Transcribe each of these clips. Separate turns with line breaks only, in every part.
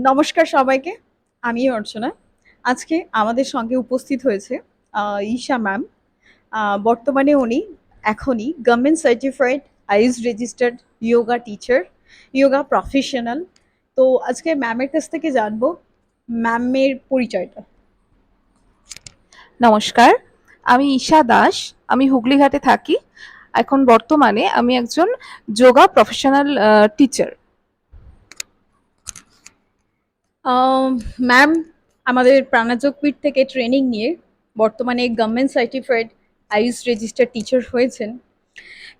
নমস্কার সবাইকে। আমি অর্চনা। আজকে আমাদের সঙ্গে উপস্থিত হয়েছে ঈশা ম্যাম। বর্তমানে উনি এখনই government certified IELTS registered yoga teacher, yoga professional. তো আজকে ম্যামের কাছ থেকে জানবো ম্যামের পরিচয়টা।
নমস্কার, আমি ঈশা দাস। আমি হুগলিঘাটে থাকি। এখন বর্তমানে আমি একজন যোগা প্রফেশনাল টিচার।
ম্যাম আমাদের প্রাণাযোগপীঠ থেকে ট্রেনিং নিয়ে বর্তমানে government certified IELTS registered teacher হয়েছেন।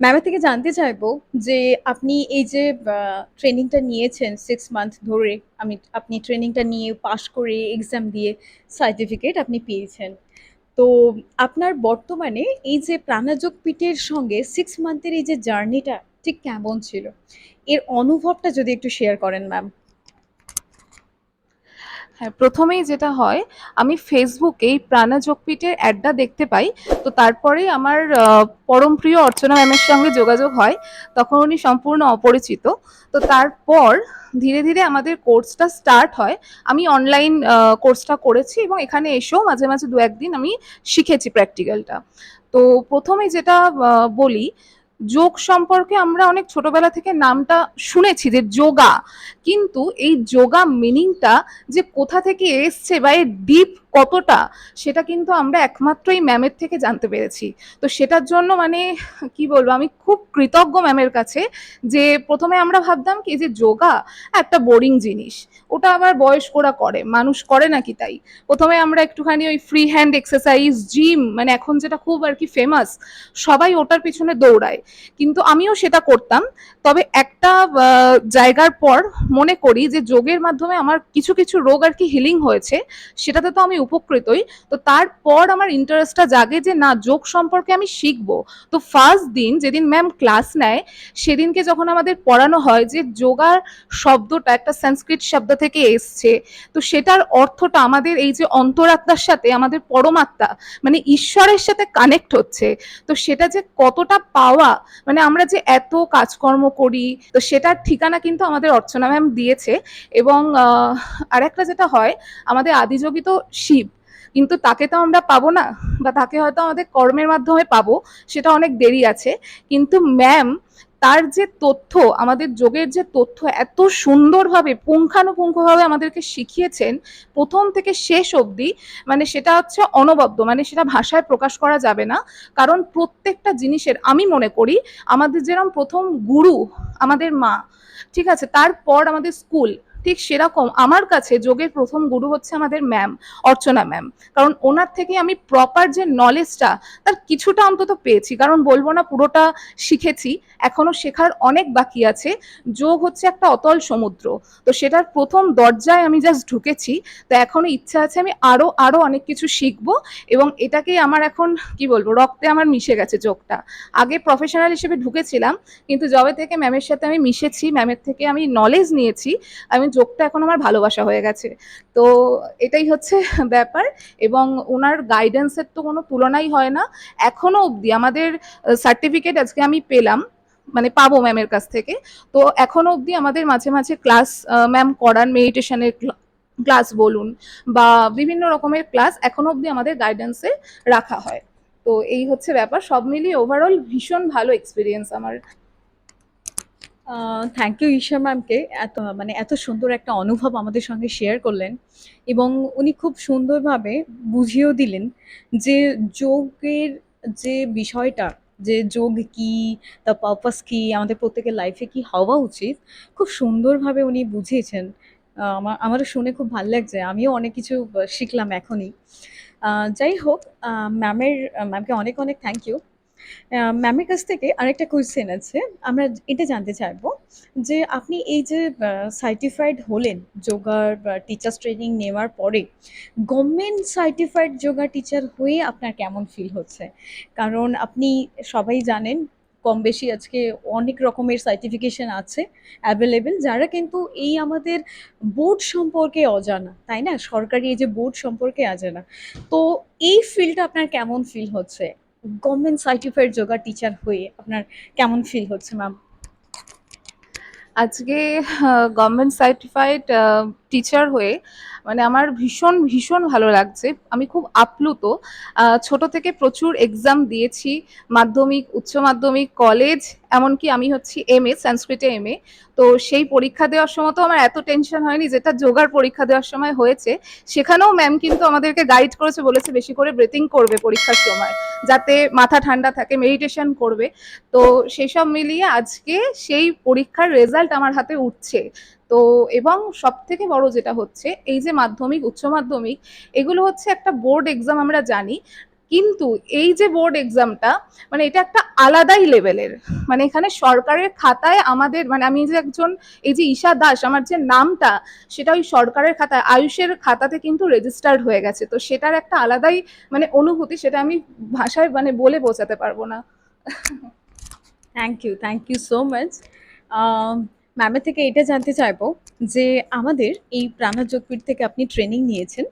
ম্যামের থেকে জানতে চাইবো যে আপনি এই যে ট্রেনিংটা নিয়েছেন 6 মান্থ ধরে, আপনি ট্রেনিংটা নিয়ে পাশ করে এক্সাম দিয়ে সার্টিফিকেট আপনি পেয়েছেন। তো আপনার বর্তমানে এই যে প্রাণাযোগপীঠের সঙ্গে 6 মান্থের এই যে জার্নিটা ঠিক কেমন ছিল? এর অনুভবটা যদি একটু শেয়ার করেন ম্যাম।
হ্যাঁ, প্রথমেই যেটা হয়, আমি ফেসবুকে এই প্রাণাযোগপীঠের অ্যাডটা দেখতে পাই। তো তারপরেই আমার পরম প্রিয় অর্চনা ম্যামের সঙ্গে যোগাযোগ হয়। তখন উনি সম্পূর্ণ অপরিচিত। তো তারপর ধীরে ধীরে আমাদের কোর্সটা স্টার্ট হয়। আমি অনলাইন কোর্সটা করেছি এবং এখানে এসেও মাঝে মাঝে দু একদিন আমি শিখেছি প্র্যাকটিক্যালটা। তো প্রথমে যেটা বলি, যোগ সম্পর্কে আমরা অনেক ছোটবেলা থেকে নামটা শুনেছি যে যোগা, কিন্তু এই যোগা মিনিংটা যে কোথা থেকে এসছে বা এর ডিপ কতটা, সেটা কিন্তু আমরা একমাত্র এই ম্যামের থেকে জানতে পেরেছি। তো সেটার জন্য মানে কি বলবো, আমি খুব কৃতজ্ঞ ম্যামের কাছে। যে প্রথমে আমরা ভাবতাম কি যে যোগা একটা বোরিং জিনিস, ওটা আবার বয়স্করা করে, মানুষ করে নাকি তাই। প্রথমে আমরা একটুখানি ওই ফ্রি হ্যান্ড এক্সারসাইজ, জিম, মানে এখন যেটা খুব আর কি ফেমাস, সবাই ওটার পিছনে দৌড়ায়। কিন্তু আমিও সেটা করতাম। তবে একটা জায়গার পর মনে করি যে যোগের মাধ্যমে আমার কিছু কিছু রোগ আর কি হিলিং হয়েছে, সেটাতে তো আমি উপকৃতই। তো তারপর আমার ইন্টারেস্টটা জাগে যে না, যোগ সম্পর্কে আমি শিখবো। তো ফার্স্ট দিন যেদিন ম্যাম ক্লাস নেয়, সেদিনকে যখন আমাদের পড়ানো হয় যে যোগার শব্দটা একটা সংস্কৃত শব্দ থেকে এসছে, তো সেটার অর্থটা আমাদের এই যে অন্তরাত্মার সাথে আমাদের পরমাত্মা, মানে ঈশ্বরের সাথে কানেক্ট হচ্ছে। তো সেটা যে কতটা পাওয়া, মানে আমরা যে এত কাজকর্ম করি, তো সেটার ঠিকানা কিন্তু আমাদের অর্চনা ম্যাম দিয়েছে। এবং আরেকটা যেটা হয়, আমাদের আদিযোগী তো শিব, কিন্তু তাকে তো আমরা পাবো না, বা তাকে হয়তো আমাদের কর্মের মাধ্যমে পাবো, সেটা অনেক দেরি আছে। কিন্তু ম্যাম তার যে তথ্য, আমাদের যোগের যে তথ্য এত সুন্দরভাবে পুঙ্খানুপুঙ্খভাবে আমাদেরকে শিখিয়েছেন, প্রথম থেকে শেষ অবধি, মানে সেটা হচ্ছে অনবদ্য, মানে সেটা ভাষায় প্রকাশ করা যাবে না। কারণ প্রত্যেকটা জিনিসের আমি মনে করি, আমাদের যেরকম প্রথম গুরু আমাদের মা, ঠিক আছে, তারপর আমাদের স্কুল, ঠিক সেরকম আমার কাছে যোগের প্রথম গুরু হচ্ছে আমাদের ম্যাম, অর্চনা ম্যাম। কারণ ওনার থেকে আমি প্রপার যে নলেজটা, তার কিছুটা অন্তত পেয়েছি। কারণ বলবো না পুরোটা শিখেছি, এখনো শেখার অনেক বাকি আছে। যোগ হচ্ছে একটা অতল সমুদ্র। তো সেটার প্রথম দরজায় আমি জাস্ট ঢুকেছি। তো এখনো ইচ্ছা আছে আমি আরো আরো অনেক কিছু শিখবো। এবং এটাকেই আমার এখন কি বলবো, রক্তে আমার মিশে গেছে যোগটা। আগে প্রফেশনাল হিসেবে ঢুকেছিলাম, কিন্তু যবে থেকে ম্যামের সাথে আমি মিশেছি, ম্যামের থেকে আমি নলেজ নিয়েছি, আমি যোগটা এখন আমার ভালোবাসা হয়ে গেছে। তো এটাই হচ্ছে ব্যাপার। এবং ওনার গাইডেন্সের তো কোনো তুলনাই হয় না। এখনো অবধি আমাদের সার্টিফিকেট আজকে আমি পেলাম, মানে পাবো ম্যামের কাছ থেকে। তো এখনো অবধি আমাদের মাঝে মাঝে ক্লাস ম্যাম করান, মেডিটেশনের ক্লাস বলুন বা বিভিন্ন রকমের ক্লাস এখনো অবধি আমাদের গাইডেন্সে রাখা হয়। তো এই হচ্ছে ব্যাপার, সব মিলিয়ে ওভারঅল ভীষণ ভালো এক্সপিরিয়েন্স আমার।
থ্যাংক ইউ ঈশা ম্যামকে, এত সুন্দর একটা অনুভব আমাদের সঙ্গে শেয়ার করলেন। এবং উনি খুব সুন্দরভাবে বুঝিয়েও দিলেন যে যোগের যে বিষয়টা, যে যোগ কি, তার পারপাস কি, আমাদের প্রত্যেকের লাইফে কি হওয়া উচিত, খুব সুন্দরভাবে উনি বুঝিয়েছেন। আমারও শুনে খুব ভালো লাগছে, আমিও অনেক কিছু শিখলাম এখনই। যাই হোক, ম্যামকে অনেক অনেক থ্যাংক ইউ। ম্যামের কাছ থেকে আরেকটা কোয়েশ্চেন আছে। আমরা এটা জানতে চাইবো যে আপনি এই যে সার্টিফাইড হলেন যোগার টিচার্স ট্রেনিং নেওয়ার পরে, গভর্নমেন্ট সার্টিফাইড যোগা টিচার হয়ে আপনার কেমন ফিল হচ্ছে? কারণ আপনি সবাই জানেন কম বেশি আজকে অনেক রকমের সার্টিফিকেশন আছে অ্যাভেলেবেল, যারা কিন্তু এই আমাদের বোর্ড সম্পর্কে অজানা, তাই না? সরকারি এই যে বোর্ড সম্পর্কে অজানা। তো এই ফিলটা আপনার কেমন ফিল হচ্ছে? গভর্নমেন্ট সার্টিফাইড যোগা টিচার হয়ে আপনার কেমন ফিল হচ্ছে ম্যাম?
আজকে গভর্নমেন্ট সার্টিফাইড টিচার হয়ে মানে আমার ভীষণ ভীষণ ভালো লাগছে। আমি খুব আপ্লুত। ছোট থেকে প্রচুর এক্সাম দিয়েছি, মাধ্যমিক, উচ্চ মাধ্যমিক, কলেজ, এমনকি আমি হচ্ছি এমএ, সংস্কৃতে এমএ। তো সেই পরীক্ষা দেওয়ার সময় তো আমার এত টেনশন হয়নি যেটা যোগার পরীক্ষা দেওয়ার সময় হয়েছে। সেখানেও ম্যাম কিন্তু আমাদেরকে গাইড করেছে, বলেছে বেশি করে ব্রেথিং করবে পরীক্ষার সময়, যাতে মাথা ঠান্ডা থাকে, মেডিটেশন করবে। তো সেসব মিলিয়ে আজকে সেই পরীক্ষার রেজাল্ট আমার হাতে উঠছে। তো এবং সব থেকে বড় যেটা হচ্ছে, এই যে মাধ্যমিক, উচ্চ মাধ্যমিক, এগুলো হচ্ছে একটা বোর্ড এক্সাম, আমরা জানি। কিন্তু এই যে বোর্ড এক্সামটা, মানে এটা একটা আলাদাই লেভেলের। মানে এখানে সরকারের খাতায় আমাদের, মানে আমি যে একজন, এই যে ঈশা দাস আমার যে নামটা, সেটা ওই সরকারের খাতায়, আয়ুষের খাতাতে কিন্তু রেজিস্টার্ড হয়ে গেছে। তো সেটার একটা আলাদাই মানে অনুভূতি, সেটা আমি ভাষায় মানে বলে বোঝাতে পারবো না।
Thank you so much. ম্যামের থেকে এটা জানতে চাইবো যে আমাদের এই প্রাণযোগপীঠ থেকে আপনি ট্রেনিং নিয়েছেন।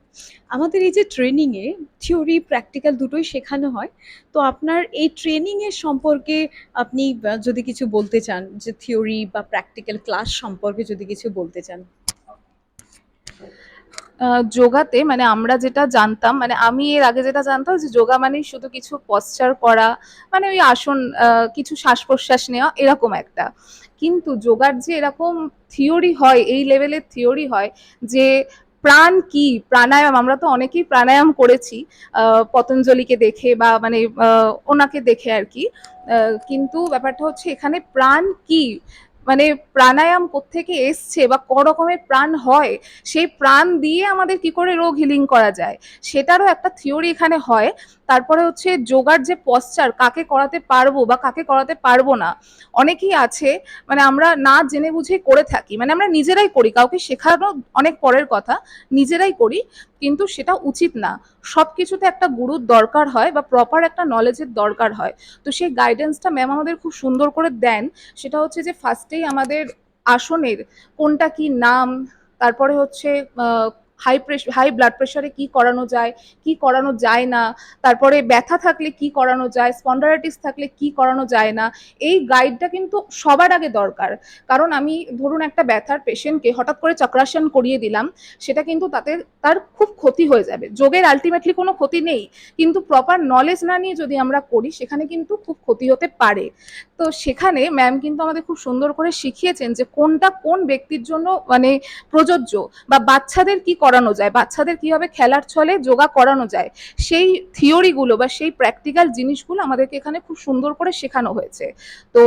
আমাদের এই যে ট্রেনিংয়ে থিওরি প্র্যাকটিক্যাল দুটোই শেখানো হয়। তো আপনার এই ট্রেনিংয়ের সম্পর্কে আপনি যদি কিছু বলতে চান, যে থিওরি বা প্র্যাকটিক্যাল ক্লাস সম্পর্কে যদি কিছু বলতে চান।
যোগাতে মানে আমরা যেটা জানতাম, মানে আমি এর আগে যেটা জানতাম যে যোগা মানে শুধু কিছু পশ্চার করা, মানে ওই আসন, কিছু শ্বাস প্রশ্বাস নেওয়া, এরকম একটা। কিন্তু যোগার যে এরকম থিওরি হয়, এই লেভেলের থিওরি হয়, যে প্রাণ কি, প্রাণায়াম, আমরা তো অনেকেই প্রাণায়াম করেছি পতঞ্জলিকে দেখে বা মানে ওনাকে দেখে আর কি। কিন্তু ব্যাপারটা হচ্ছে এখানে প্রাণ কি, মানে প্রাণায়াম কোত্থেকে এসছে বা ক রকমের প্রাণ হয়, সেই প্রাণ দিয়ে আমাদের কি করে রোগ হিলিং করা যায়, সেটারও একটা থিওরি এখানে হয়। তারপরে হচ্ছে যোগার যে পশ্চার, কাকে করাতে পারবো বা কাকে করাতে পারবো না, অনেকেই আছে মানে আমরা না জেনে বুঝে করে থাকি, মানে আমরা নিজেরাই করি, কাউকে শেখানো অনেক পরের কথা, নিজেরাই করি। কিন্তু সেটা উচিত না। সব কিছুতে একটা গুরুর দরকার হয় বা প্রপার একটা নলেজের দরকার হয়। তো সেই গাইডেন্সটা ম্যাম আমাদের খুব সুন্দর করে দেন। সেটা হচ্ছে যে ফার্স্টেই আমাদের আসনের কোনটা কি নাম, তারপরে হচ্ছে হাই ব্লাড প্রেশারে কি করানো যায়, কি করানো যায় না, তারপরে ব্যথা থাকলে কি করানো যায়, স্পন্ডারাইটিস থাকলে কি করানো যায় না। এই গাইডটা কিন্তু সবার আগে দরকার। কারণ আমি ধরুন একটা ব্যথার পেশেন্টকে হঠাৎ করে চক্রাসন করিয়ে দিলাম, সেটা কিন্তু তাতে তার খুব ক্ষতি হয়ে যাবে। যোগের আলটিমেটলি কোনো ক্ষতি নেই, কিন্তু প্রপার নলেজ না নিয়ে যদি আমরা করি, সেখানে কিন্তু খুব ক্ষতি হতে পারে। তো সেখানে ম্যাম কিন্তু আমাদের খুব সুন্দর করে শিখিয়েছেন যে কোনটা কোন ব্যক্তির জন্য মানে প্রযোজ্য, বা বাচ্চাদের কি করানো যায়, বাচ্চাদের কিভাবে খেলার ছলে যোগা করানো যায়, সেই থিওরিগুলো বা সেই প্র্যাকটিক্যাল জিনিসগুলো আমাদেরকে এখানে খুব সুন্দর করে শেখানো হয়েছে। তো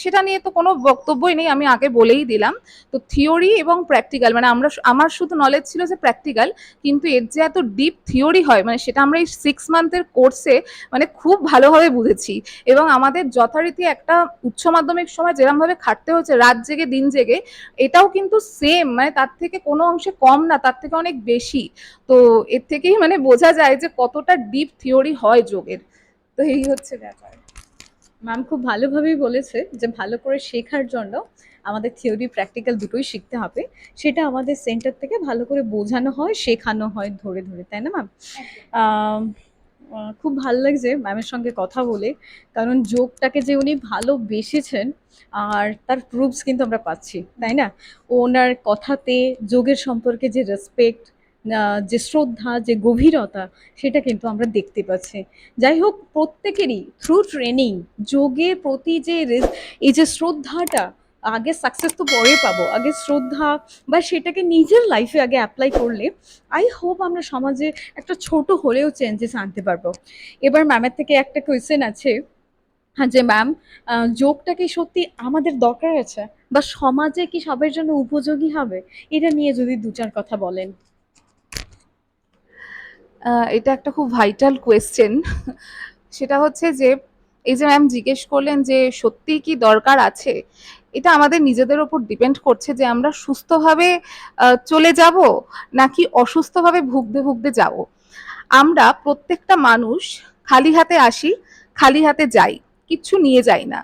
সেটা নিয়ে তো কোনো বক্তব্যই নেই, আমি আগে বলেই দিলাম। তো থিওরি এবং প্র্যাকটিক্যাল, মানে আমার শুধু নলেজ ছিল যে প্র্যাকটিক্যাল, কিন্তু এর যে এত ডিপ থিওরি হয়, মানে সেটা আমরা এই 6 মান্থের কোর্সে মানে খুব ভালোভাবে বুঝেছি। এবং আমাদের যথারীতি একটা উচ্চ মাধ্যমিক সময় যেরকমভাবে খাটতে হচ্ছে রাত জেগে দিন জেগে, এটাও কিন্তু সেম, মানে তার থেকে কোনো অংশে কম না, তার থেকে অনেক বেশি। তো এর থেকেই মানে বোঝা যায় যে কতটা ডিপ থিওরি হয় যোগের। তো এই হচ্ছে ব্যাপার।
ম্যাম খুব ভালোভাবেই বলেছে যে ভালো করে শেখার জন্য আমাদের থিওরি প্র্যাকটিক্যাল দুটোই শিখতে হবে। সেটা আমাদের সেন্টার থেকে ভালো করে বোঝানো হয়, শেখানো হয় ধরে ধরে, তাই না ম্যাম? খুব ভাল লাগছে ম্যামের সঙ্গে কথা বলে, কারণ যোগটাকে যে উনি ভালোবেসেছেন আর তার প্রুফস কিন্তু আমরা পাচ্ছি, তাই না? ওনার কথাতে যোগের সম্পর্কে যে রেসপেক্ট, যে শ্রদ্ধা, যে গভীরতা, সেটা কিন্তু আমরা দেখতে পাচ্ছি। যাই হোক, প্রত্যেকেরই থ্রু ট্রেনিং যোগের প্রতি যে এই যে শ্রদ্ধাটা, আগে সাকসেস তো পরে পাবো, আগে শ্রদ্ধা বা সেটাকে নিজের লাইফে আগে অ্যাপ্লাই করলে আই হোপ আমরা সমাজে একটা ছোট হলেও চেঞ্জেস আনতে পারবো। এবার ম্যামের থেকে একটা কোয়েশ্চেন আছে, হ্যাঁ, যে ম্যাম, যোগটা কি সত্যি আমাদের দরকার আছে বা সমাজে কি সবার জন্য উপযোগী হবে? এটা নিয়ে যদি দু চার কথা বলেন।
এটা একটা খুব ভাইটাল কোয়েশ্চেন। সেটা হচ্ছে যে এই যে ম্যাম জিজ্ঞেস করলেন যে সত্যি কি দরকার আছে, এটা আমাদের নিজেদের ওপর ডিপেন্ড করছে যে আমরা সুস্থভাবে চলে যাব, নাকি অসুস্থভাবে ভুগতে ভুগতে যাব। আমরা প্রত্যেকটা মানুষ খালি হাতে আসি, খালি হাতে যাই, কিচ্ছু নিয়ে যাই না।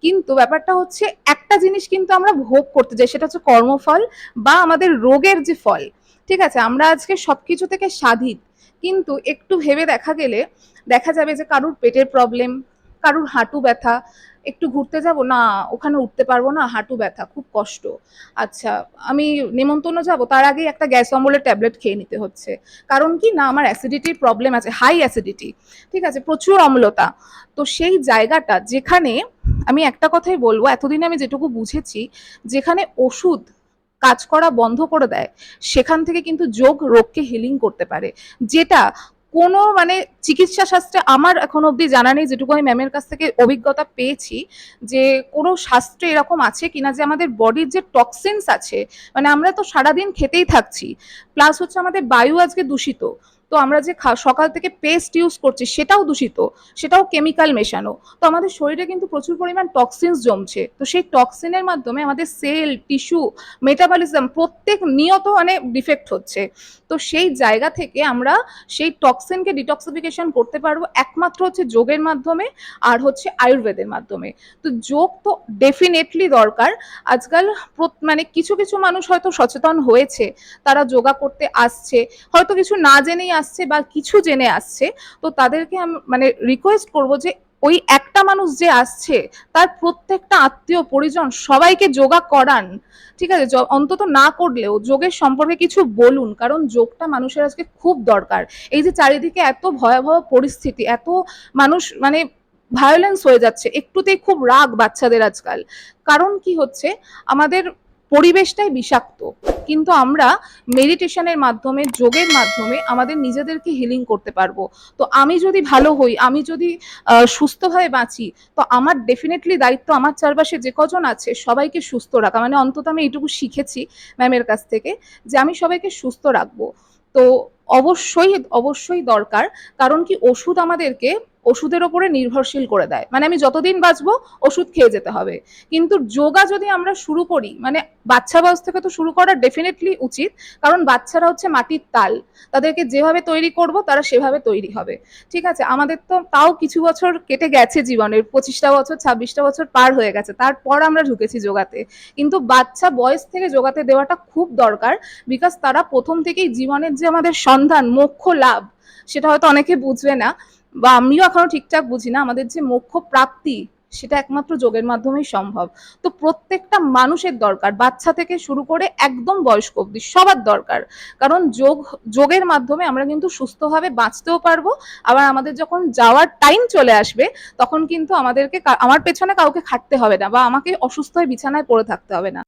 কিন্তু ব্যাপারটা হচ্ছে একটা জিনিস কিন্তু আমরা ভোগ করতে যাই, সেটা হচ্ছে কর্মফল বা আমাদের রোগের যে ফল। ঠিক আছে, আমরা আজকে সবকিছু থেকে স্বাধীন, কিন্তু একটু ভেবে দেখা গেলে দেখা যাবে যে কারুর পেটের প্রবলেম, কারুর হাঁটু ব্যথা, একটু ঘুরতে যাব না, ওখানে উঠতে পারবো না, হাঁটু ব্যথা, খুব কষ্ট। আচ্ছা, আমি নেমন্তন্ন যাব, তার আগে একটা গ্যাস অম্বলের ট্যাবলেট খেয়ে নিতে হচ্ছে। কারণ কি না, আমার অ্যাসিডিটির প্রবলেম আছে, হাই অ্যাসিডিটি, ঠিক আছে, প্রচুর অম্লতা। তো সেই জায়গাটা যেখানে, আমি একটা কথাই বলবো, এতদিনে আমি যেটুকু বুঝেছি, যেখানে ওষুধ কাজ করা বন্ধ করে দেয়, সেখান থেকে কিন্তু যোগ রোগকে হিলিং করতে পারে। যেটা কোনো মানে চিকিৎসা শাস্ত্রে আমার এখন অবধি জানা নেই, যেটুকু আমি ম্যামের কাছ থেকে অভিজ্ঞতা পেয়েছি, যে কোনো শাস্ত্রে এরকম আছে কিনা যে আমাদের বডির যে টক্সিনস আছে, মানে আমরা তো সারাদিন খেতেই থাকছি, প্লাস হচ্ছে আমাদের বায়ু আজকে দূষিত, তো আমরা যে সকাল থেকে পেস্ট ইউজ করছি সেটাও দূষিত, সেটাও কেমিক্যাল মেশানো। তো আমাদের শরীরে কিন্তু প্রচুর পরিমাণ টক্সিনস জমছে, তো সেই টক্সিনের মাধ্যমে আমাদের সেল, টিস্যু, মেটাবলিজম প্রত্যেক নিয়ত মানে ডিফেক্ট হচ্ছে। তো সেই জায়গা থেকে আমরা সেই টক্সিনকে ডিটক্সিফিকেশন করতে পারবো একমাত্র হচ্ছে যোগের মাধ্যমে, আর হচ্ছে আয়ুর্বেদের মাধ্যমে। তো যোগ তো ডেফিনেটলি দরকার। আজকাল মানে কিছু কিছু মানুষ হয়তো সচেতন হয়েছে, তারা যোগা করতে আসছে, হয়তো কিছু না জেনেই আসছে বা কিছু জেনে আসছে। তো তাদেরকে আমি মানে রিকোয়েস্ট করবো যে ওই একটা মানুষ যে আসছে, তার প্রত্যেকটা আত্মীয় পরিজন সবাইকে যোগা করান, ঠিক আছে, অন্তত না করলেও যোগের সম্পর্কে কিছু বলুন, কারণ যোগটা মানুষের আজকে খুব দরকার। এই যে চারিদিকে এত ভয়াবহ পরিস্থিতি, এত মানুষ মানে ভায়োলেন্স হয়ে যাচ্ছে, একটুতেই খুব রাগ বাচ্চাদের আজকাল, কারণ কি হচ্ছে, আমাদের পরিবেশটাই বিষাক্ত, কিন্তু আমরা মেডিটেশনের মাধ্যমে, যোগের মাধ্যমে আমাদের নিজেদেরকে হিলিং করতে পারবো। তো আমি যদি ভালো হই, আমি যদি সুস্থভাবে বাঁচি, তো আমার ডেফিনেটলি দায়িত্ব আমার চারপাশে যে কজন আছে সবাইকে সুস্থ রাখা, মানে অন্তত আমি এইটুকু শিখেছি ম্যামের কাছ থেকে, যে আমি সবাইকে সুস্থ রাখবো। তো অবশ্যই অবশ্যই দরকার, কারণ কি ওষুধ আমাদেরকে ওষুধের ওপরে নির্ভরশীল করে দেয়, মানে আমি যতদিন বাঁচবো ওষুধ খেয়ে যেতে হবে। কিন্তু যোগা যদি আমরা শুরু করি, মানে বাচ্চা বয়স থেকে তো শুরু করা ডেফিনেটলি উচিত, কারণ বাচ্চারা হচ্ছে মাটির তাল, তাদেরকে যেভাবে তৈরি করব তারা সেভাবে তৈরি হবে, ঠিক আছে। আমাদের তো তাও কিছু বছর কেটে গেছে জীবনের, 25টা বছর 26টা বছর পার হয়ে গেছে, তারপর আমরা ঢুকেছি যোগাতে। কিন্তু বাচ্চা বয়স থেকে যোগাতে দেওয়াটা খুব দরকার, বিকজ তারা প্রথম থেকেই জীবনের যে আমাদের সন্ধান, মোক্ষ লাভ, সেটা হয়তো অনেকে বুঝবে না, বা আমিও এখনো ঠিকঠাক বুঝি না, আমাদের যে মোক্ষ প্রাপ্তি সেটা একমাত্র যোগের মাধ্যমেই সম্ভব। তো প্রত্যেকটা মানুষের দরকার, বাচ্চা থেকে শুরু করে একদম বয়স্ক অবধি সবার দরকার, কারণ যোগের মাধ্যমে আমরা কিন্তু সুস্থভাবে বাঁচতেও পারবো। আবার আমাদের যখন যাওয়ার টাইম চলে আসবে, তখন কিন্তু আমাদেরকে আমার পেছনে কাউকে খাটতে হবে না, বা আমাকে অসুস্থ হয়ে বিছানায় পড়ে থাকতে হবে না।